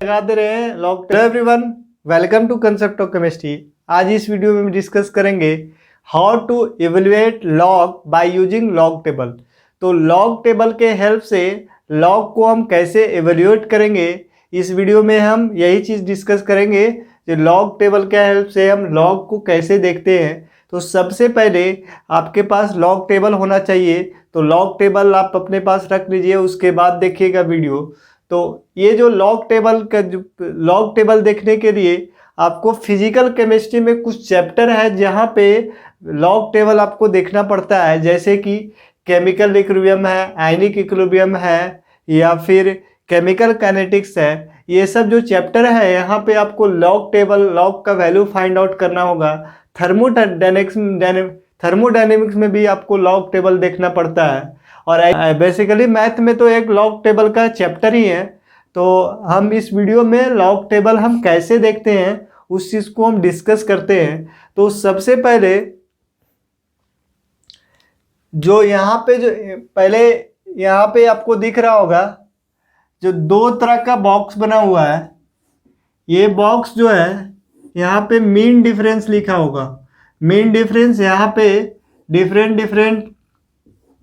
लगा दे रहे हैं log. Hello everyone, welcome to concept of chemistry. आज इस वीडियो में हम डिस्कस करेंगे how to evaluate log by using log table. तो लॉग टेबल के हेल्प से लॉग को हम कैसे इवेलुएट करेंगे, इस वीडियो में हम यही चीज़ डिस्कस करेंगे कि लॉग टेबल के हेल्प से हम लॉग को कैसे देखते हैं। तो सबसे पहले आपके पास लॉग टेबल होना चाहिए, तो लॉग टेबल आप अपने पास रख लीजिए, उसके बाद देखिएगा वीडियो। तो ये जो लॉग टेबल देखने के लिए आपको फिजिकल केमिस्ट्री में कुछ चैप्टर है जहाँ पे लॉग टेबल आपको देखना पड़ता है, जैसे कि केमिकल इक्विलिब्रियम है, आयनिक इक्विलिब्रियम है, या फिर केमिकल काइनेटिक्स है। ये सब जो चैप्टर है यहाँ पे आपको लॉग का वैल्यू फाइंड आउट करना होगा। थर्मोडायनेमिक्स में भी आपको लॉग टेबल देखना पड़ता है, और बेसिकली मैथ में तो एक लॉग टेबल का चैप्टर ही है। तो हम इस वीडियो में लॉग टेबल हम कैसे देखते हैं उस चीज़ को हम डिस्कस करते हैं। तो सबसे पहले जो यहाँ पे आपको दिख रहा होगा, जो दो तरह का बॉक्स बना हुआ है, ये बॉक्स जो है यहाँ पे मीन डिफरेंस लिखा होगा। मीन डिफरेंस यहाँ पे डिफरेंट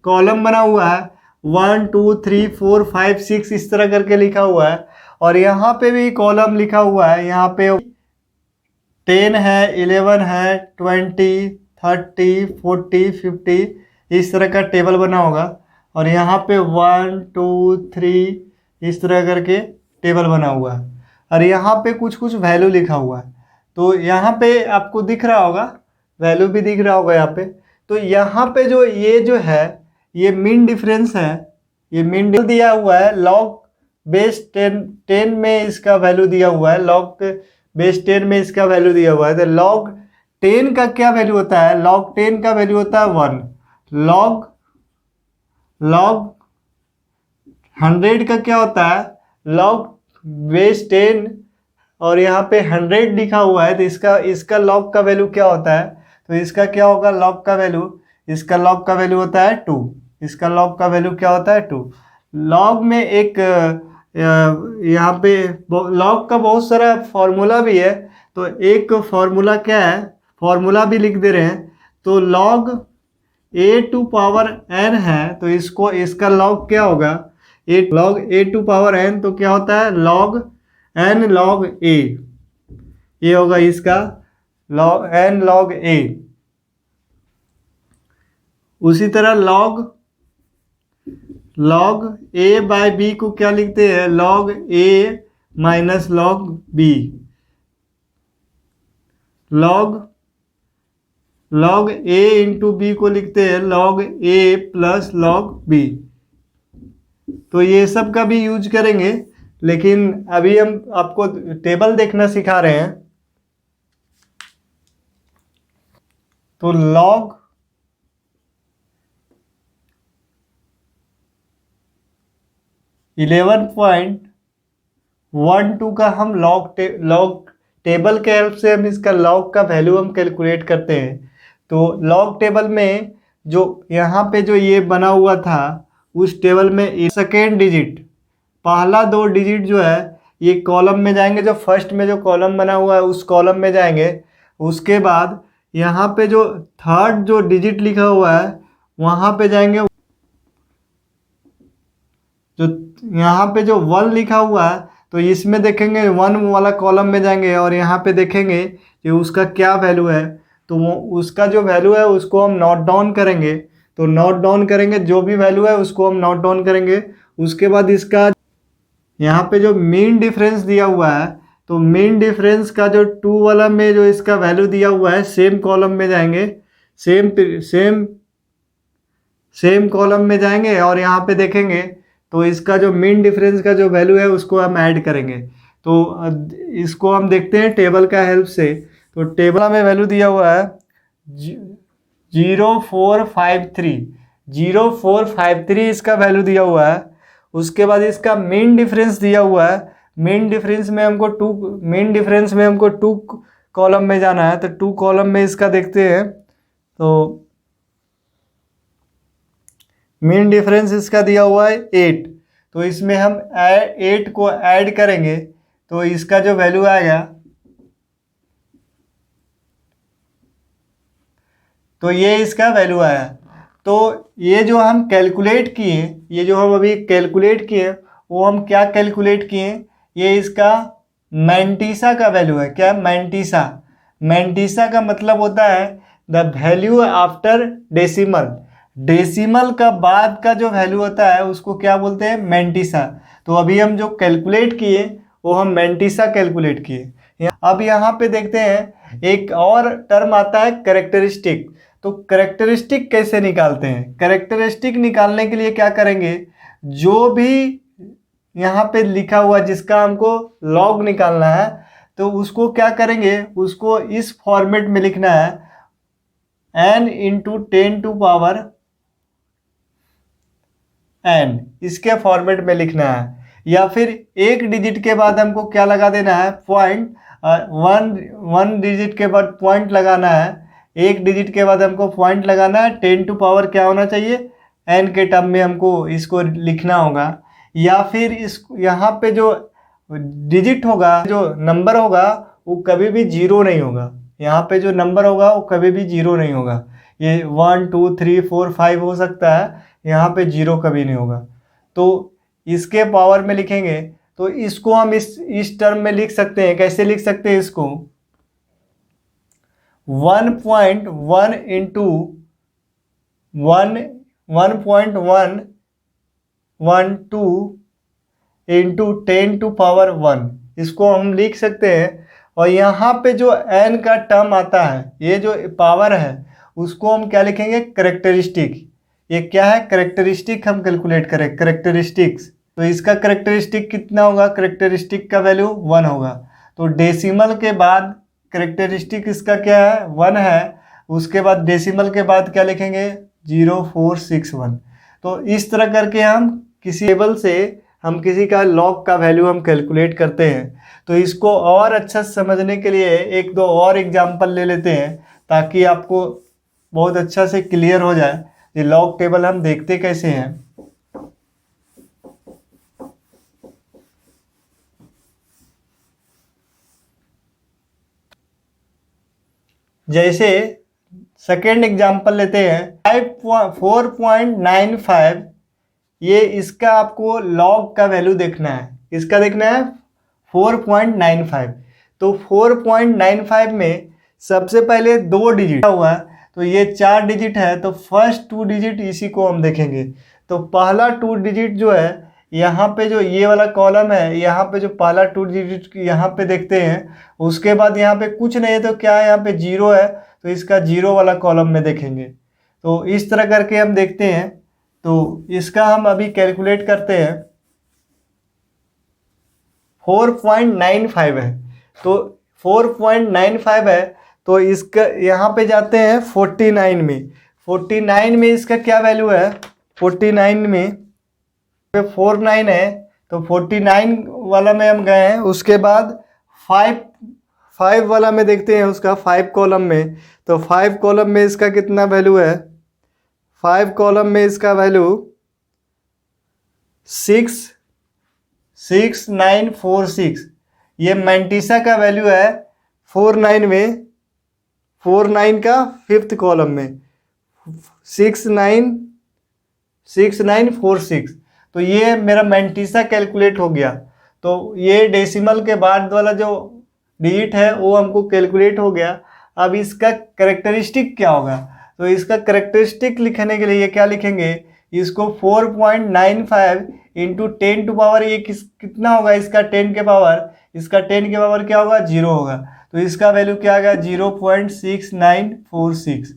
कॉलम बना हुआ है, 1 2 3 4 5 6 इस तरह करके लिखा हुआ है। और यहाँ पे भी कॉलम लिखा हुआ है, यहाँ पे 10 है, 11 है, 20 30 40 50 इस तरह का टेबल बना होगा। और यहाँ पे 1 2 3 इस तरह करके टेबल बना हुआ है, और यहाँ पे कुछ वैल्यू लिखा हुआ है। तो यहाँ पे आपको दिख रहा होगा, वैल्यू भी दिख रहा होगा यहाँ पे। तो यहाँ पे जो है ये मीन डिफरेंस है, ये मीन दिया हुआ है। लॉग बेस 10 में इसका वैल्यू दिया हुआ है, लॉग बेस 10 में इसका वैल्यू दिया हुआ है। तो लॉग 10 का क्या वैल्यू होता है? लॉग 10 का वैल्यू होता है 1। लॉग 100 का क्या होता है? लॉग बेस 10 और यहाँ पे 100 लिखा हुआ है, तो इसका लॉग का वैल्यू क्या होता है? तो इसका क्या होगा लॉग का वैल्यू? इसका लॉग का वैल्यू होता है 2। इसका लॉग का वैल्यू क्या होता है? 2। लॉग में एक यहाँ पे लॉग का बहुत सारा फॉर्मूला भी है, तो एक फॉर्मूला क्या है, फॉर्मूला भी लिख दे रहे हैं। तो लॉग a⁴n है, तो इसका लॉग क्या होगा? लॉग a⁴n तो क्या होता है? लॉग n log a, ये होगा इसका log n log a। उसी तरह log a बाय b को क्या लिखते हैं? log a minus log b। log a into b को लिखते हैं log a plus log b। तो ये सब का भी यूज करेंगे, लेकिन अभी हम आपको टेबल देखना सिखा रहे हैं। तो log (11.12) का हम लॉग टेबल के हेल्प से हम इसका लॉग का वैल्यू हम कैलकुलेट करते हैं। तो लॉग टेबल में जो यहाँ पे जो ये बना हुआ था, उस टेबल में सेकेंड डिजिट, पहला 2 डिजिट जो है ये कॉलम में जाएंगे, जो फर्स्ट में जो कॉलम बना हुआ है उस कॉलम में जाएंगे। उसके बाद यहाँ पे जो थर्ड जो डिजिट लिखा हुआ है वहाँ पे जाएंगे, जो यहाँ पे जो 1 लिखा हुआ है तो इसमें देखेंगे 1 वाला कॉलम में जाएंगे, और यहाँ पे देखेंगे कि उसका क्या वैल्यू है। तो वो उसका जो वैल्यू है उसको हम नोट डाउन करेंगे। तो नोट डाउन करेंगे, जो भी वैल्यू है उसको हम नोट डाउन करेंगे। उसके बाद इसका यहाँ पे जो मीन डिफरेंस दिया हुआ है, तो मीन डिफरेंस का जो 2 वाला में जो इसका वैल्यू दिया हुआ है, सेम कॉलम में जाएंगे, सेम कॉलम में जाएंगे, और यहाँ पे देखेंगे तो इसका जो मीन डिफरेंस का जो वैल्यू है उसको हम ऐड करेंगे। तो इसको हम देखते हैं टेबल का हेल्प से। तो टेबल में वैल्यू दिया हुआ है 0453 इसका वैल्यू दिया हुआ है। उसके बाद इसका मीन डिफरेंस दिया हुआ है। मीन डिफरेंस में हमको 2 कॉलम में जाना है, तो 2 कॉलम में इसका देखते हैं। तो मीन डिफरेंस इसका दिया हुआ है 8, तो इसमें हम 8 को ऐड करेंगे। तो इसका जो वैल्यू आएगा, तो ये इसका वैल्यू आया। तो ये जो हम कैलकुलेट किए, ये जो हम अभी कैलकुलेट किए, वो हम क्या कैलकुलेट किए, ये इसका मैंटीसा का वैल्यू है। क्या? मैंटीसा। मैंटीसा का मतलब होता है the value after decimal. Decimal का बाद का जो वैल्यू होता है उसको क्या बोलते हैं? मैंटीसा। तो अभी हम जो कैलकुलेट किए वो हम मैंटीसा कैलकुलेट किए। अब यहाँ पे देखते हैं एक और टर्म आता है कैरेक्टरिस्टिक। तो कैरेक्टरिस्टिक कैसे निकालते हैं? कैरेक्टरिस्टिक निकालने के लिए क्या करेंगे, जो भी यहाँ पे लिखा हुआ जिसका हमको लॉग निकालना है, तो उसको क्या करेंगे, उसको इस फॉर्मेट में लिखना है, n इंटू 10⁻n, इसके फॉर्मेट में लिखना है। या फिर एक डिजिट के बाद हमको क्या लगा देना है? पॉइंट। वन डिजिट के बाद पॉइंट लगाना है, एक डिजिट के बाद हमको पॉइंट लगाना है। 10 क्या होना चाहिए? n के टर्म में हमको इसको लिखना होगा। या फिर इस यहाँ पे जो डिजिट होगा, जो नंबर होगा, वो कभी भी जीरो नहीं होगा। यहाँ पे जो नंबर होगा वो कभी भी जीरो नहीं होगा। ये 1 2 3 4 5 हो सकता है, यहाँ पे जीरो कभी नहीं होगा। तो इसके पावर में लिखेंगे तो इसको हम इस टर्म में लिख सकते हैं। कैसे लिख सकते हैं इसको? 1.1 इंटू 1.112 इंटू 10⁻1, इसको हम लिख सकते हैं। और यहाँ पे जो n का टर्म आता है, ये जो पावर है, उसको हम क्या लिखेंगे? करेक्टरिस्टिक। ये क्या है? करेक्टरिस्टिक हम कैलकुलेट करें, करेक्टरिस्टिक्स। तो इसका करेक्टरिस्टिक कितना होगा? करेक्टरिस्टिक का वैल्यू 1 होगा। तो डेसिमल के बाद करेक्टरिस्टिक इसका क्या है? 1 है। उसके बाद डेसिमल के बाद क्या लिखेंगे? 0461। तो इस तरह करके हम किसी टेबल से हम किसी का लॉग का वैल्यू हम कैलकुलेट करते हैं। तो इसको और अच्छा समझने के लिए एक दो और एग्जांपल ले लेते हैं, ताकि आपको बहुत अच्छा से क्लियर हो जाए ये लॉग टेबल हम देखते कैसे हैं। जैसे सेकेंड एग्जांपल लेते हैं, 4.95, ये इसका आपको लॉग का वैल्यू देखना है। इसका देखना है 4.95। तो 4.95 में सबसे पहले 2 डिजिट हुआ है, तो ये 4 डिजिट है। तो फर्स्ट 2 डिजिट इसी को हम देखेंगे। तो पहला 2 डिजिट जो है, यहाँ पे जो ये वाला कॉलम है, यहाँ पे जो पहला 2 डिजिट यहाँ पे देखते हैं। उसके बाद यहाँ पे कुछ नहीं है, तो क्या है? यहाँ पे 0 है, तो इसका 0 वाला कॉलम में देखेंगे। तो इस तरह करके हम देखते हैं। तो इसका हम अभी कैलकुलेट करते हैं। 4.95 है, तो 4.95 है, तो इसका यहाँ पे जाते हैं 49 में। 49 में इसका क्या वैल्यू है? 49 में 49 है, तो 49 वाला में हम गए हैं। उसके बाद 5 वाला में देखते हैं उसका 5 कॉलम में। तो 5 कॉलम में इसका कितना वैल्यू है? 5 कॉलम में इसका वैल्यू 6946। ये मैंटीसा का वैल्यू है 49 में, 49 का 5th कॉलम में 6946। तो ये मेरा मैंटीसा कैलकुलेट हो गया। तो ये डेसिमल के बाद वाला जो डिजिट है वो हमको कैलकुलेट हो गया। अब इसका करेक्टरिस्टिक क्या होगा? तो इसका करेक्टरिस्टिक लिखने के लिए क्या लिखेंगे? इसको 4.95 इंटू 10⁻, ये कितना होगा? इसका 10 के पावर, इसका 10 के पावर क्या होगा? 0 होगा। तो इसका वैल्यू क्या आ गया? 0.6946।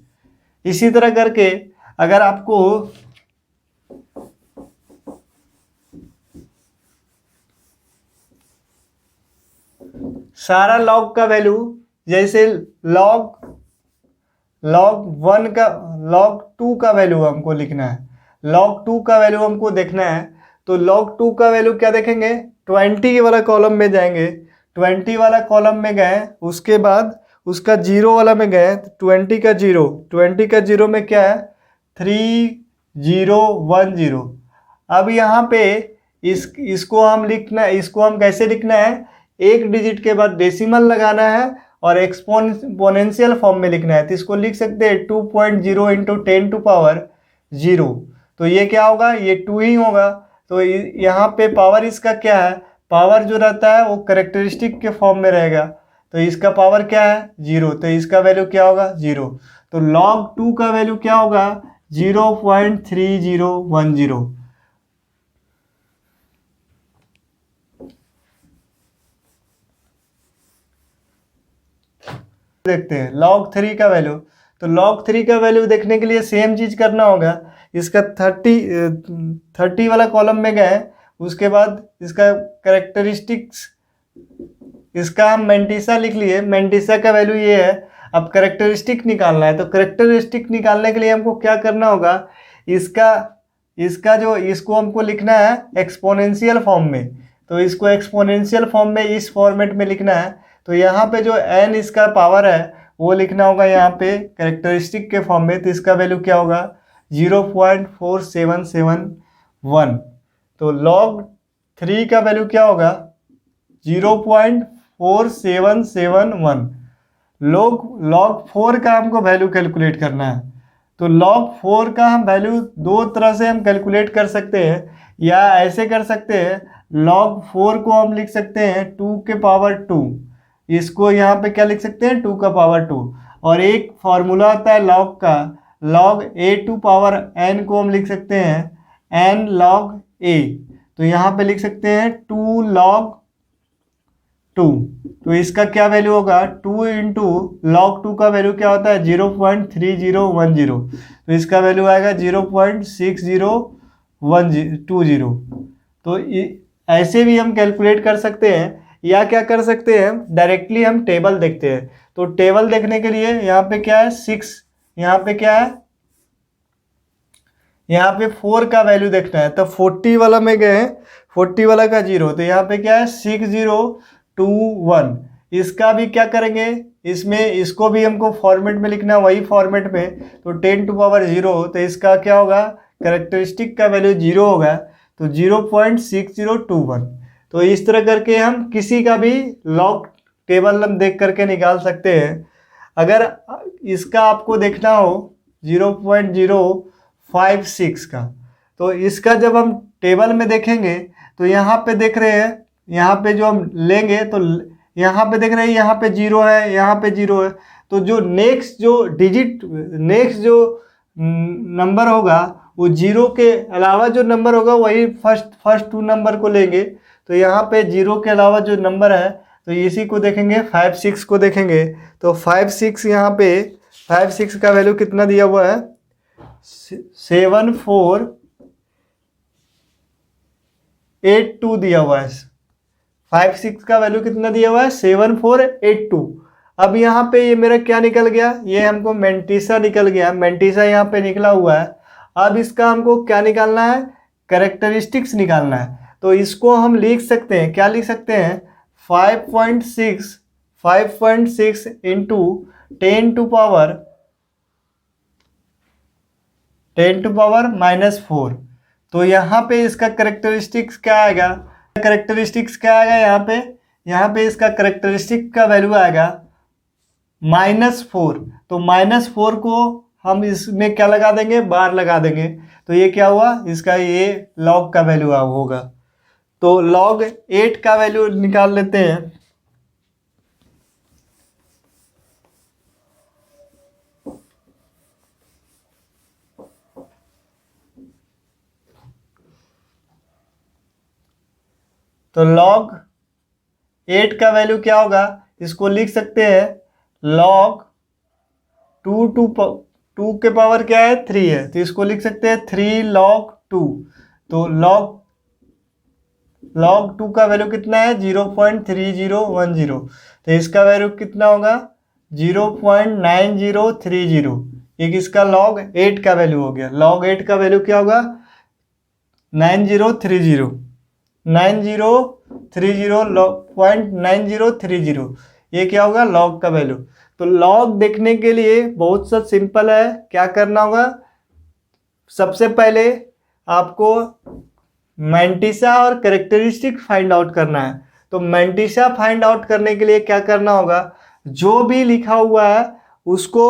इसी तरह करके अगर आपको सारा लॉग का वैल्यू, जैसे लॉग 1 का, लॉग 2 का वैल्यू हमको लिखना है, लॉग 2 का वैल्यू हमको देखना है। तो लॉग 2 का वैल्यू क्या देखेंगे? 20 वाला कॉलम में जाएंगे। 20 वाला कॉलम में गए, उसके बाद उसका 0 वाला में गए। 20 का 0 में क्या है? 3010। अब यहाँ पे इसको हम कैसे लिखना है? एक डिजिट के बाद डेसिमल लगाना है और एक्सपोनेंशियल फॉर्म में लिखना है। तो इसको लिख सकते हैं 2.0 इंटू 10⁻0। तो ये क्या होगा, ये 2 ही होगा। तो यहाँ पे पावर इसका क्या है, पावर जो रहता है वो करेक्टरिस्टिक के फॉर्म में रहेगा। तो इसका पावर क्या है 0, तो इसका वैल्यू क्या होगा 0। तो log 2 का वैल्यू क्या होगा 0.3010। देखते हैं log 3 का वैल्यू। तो log 3 का वैल्यू देखने के लिए सेम चीज करना होगा। इसका 30 वाला कॉलम में गए, उसके बाद इसका करेक्टरिस्टिक्स, इसका हम मेंटिसा लिख लिए। मेंटिसा का वैल्यू ये है। अब करेक्टरिस्टिक निकालना है, तो करेक्टरिस्टिक निकालने के लिए हमको क्या करना होगा, इसको हमको लिखना है एक्सपोनेंशियल फॉर्म में। तो इसको एक्सपोनेंशियल फॉर्म में इस फॉर्मेट में लिखना है। तो यहाँ पे जो n इसका पावर है वो लिखना होगा यहाँ पे करेक्टरिस्टिक के फॉर्म में। तो इसका वैल्यू क्या होगा 0.4771। तो log 3 का वैल्यू क्या होगा 0.4771। log 4 का हमको वैल्यू कैलकुलेट करना है। तो log 4 का हम वैल्यू दो तरह से हम कैलकुलेट कर सकते हैं, या ऐसे कर सकते हैं। log 4 को हम लिख सकते हैं 2 के पावर 2। इसको यहाँ पे क्या लिख सकते हैं 2 का पावर 2। और एक फॉर्मूला आता है log का, log a to power n को हम लिख सकते हैं n log a। तो यहाँ पे लिख सकते हैं 2 log 2। तो इसका क्या वैल्यू होगा 2 इंटू log 2 का वैल्यू क्या होता है 0.3010। तो इसका वैल्यू आएगा 0.6020। तो ऐसे भी हम कैलकुलेट कर सकते हैं, या क्या कर सकते हैं डायरेक्टली हम टेबल देखते हैं। तो टेबल देखने के लिए यहाँ पे क्या है 6, यहाँ पे क्या है, यहाँ पे 4 का वैल्यू देखना है। तो 40 वाला में गए, 40 वाला का 0। तो यहाँ पे क्या है 6021। इसका भी क्या करेंगे, इसमें इसको भी हमको फॉर्मेट में लिखना है, वही फॉर्मेट में। तो 10⁻0। तो इसका क्या होगा कैरेक्टरिस्टिक का वैल्यू 0 होगा। तो 0.6021। तो इस तरह करके हम किसी का भी लॉग टेबल हम देख करके निकाल सकते हैं। अगर इसका आपको देखना हो 0.056 का, तो इसका जब हम टेबल में देखेंगे तो यहाँ पे देख रहे हैं, यहाँ पे जो हम लेंगे तो यहाँ पे देख रहे हैं यहाँ पे 0 है, यहाँ पे 0 है। तो जो नेक्स्ट जो नंबर होगा वो 0 के अलावा जो नंबर होगा वही फर्स्ट 2 नंबर को लेंगे। तो यहाँ पे 0 के अलावा जो नंबर है तो इसी को देखेंगे, 5 6 को देखेंगे। तो 5 6 यहाँ पे 5 6 का वैल्यू कितना दिया हुआ है 7482 दिया हुआ है। 5 6 का वैल्यू कितना दिया हुआ है 7482। अब यहाँ पे ये मेरा क्या निकल गया, ये हमको मेंटिसा निकल गया। मेंटिसा यहाँ पे निकला हुआ है। अब इसका हमको क्या निकालना है कैरेक्टरिस्टिक्स निकालना है। तो इसको हम लिख सकते हैं, क्या लिख सकते हैं 5.6 इंटू 10⁻⁻4। तो यहाँ पे इसका कैरेक्टरिस्टिक्स क्या आएगा, यहाँ पे इसका कैरेक्टरिस्टिक का वैल्यू आएगा -4। तो -4 को हम इसमें क्या लगा देंगे बार लगा देंगे। तो ये क्या हुआ, इसका ये log का वैल्यू होगा। तो log 8 का वैल्यू निकाल लेते हैं। तो log 8 का वैल्यू क्या होगा, इसको लिख सकते हैं log 2 के पावर क्या है 3 है। तो इसको लिख सकते हैं 3 log 2। तो log 2 का वैल्यू कितना है 0.3010। तो इसका वैल्यू कितना होगा 0.9030। एक इसका log 8 का वैल्यू हो गया। log 8 का वैल्यू क्या होगा 9030। ये क्या होगा log का वैल्यू। तो log देखने के लिए बहुत सा सिंपल है। क्या करना होगा, सबसे पहले आपको मेंटिसा और कैरेक्टरिस्टिक फाइंड आउट करना है। तो मैंटिसा फाइंड आउट करने के लिए क्या करना होगा, जो भी लिखा हुआ है उसको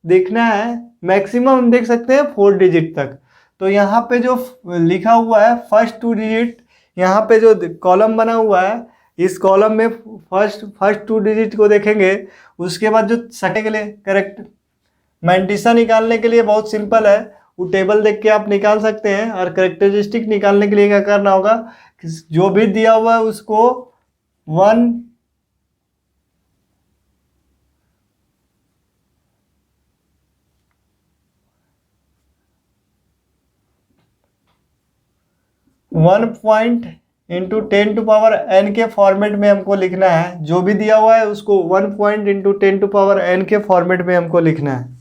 देखना है, मैक्सिमम हम देख सकते हैं 4 डिजिट तक। तो यहाँ पे जो लिखा हुआ है फर्स्ट 2 डिजिट, यहाँ पे जो कॉलम बना हुआ है इस कॉलम में फर्स्ट 2 डिजिट को देखेंगे, उसके बाद जो सेकंड के लिए करेक्ट मैंटिसा निकालने के लिए बहुत सिंपल है, वो टेबल देख के आप निकाल सकते हैं। और करेक्टरिस्टिक निकालने के लिए क्या करना होगा, जो भी दिया हुआ है उसको 1 पॉइंट इंटू 10⁻n के फॉर्मेट में हमको लिखना है। जो भी दिया हुआ है उसको 1 पॉइंट इंटू 10⁻n के फॉर्मेट में हमको लिखना है।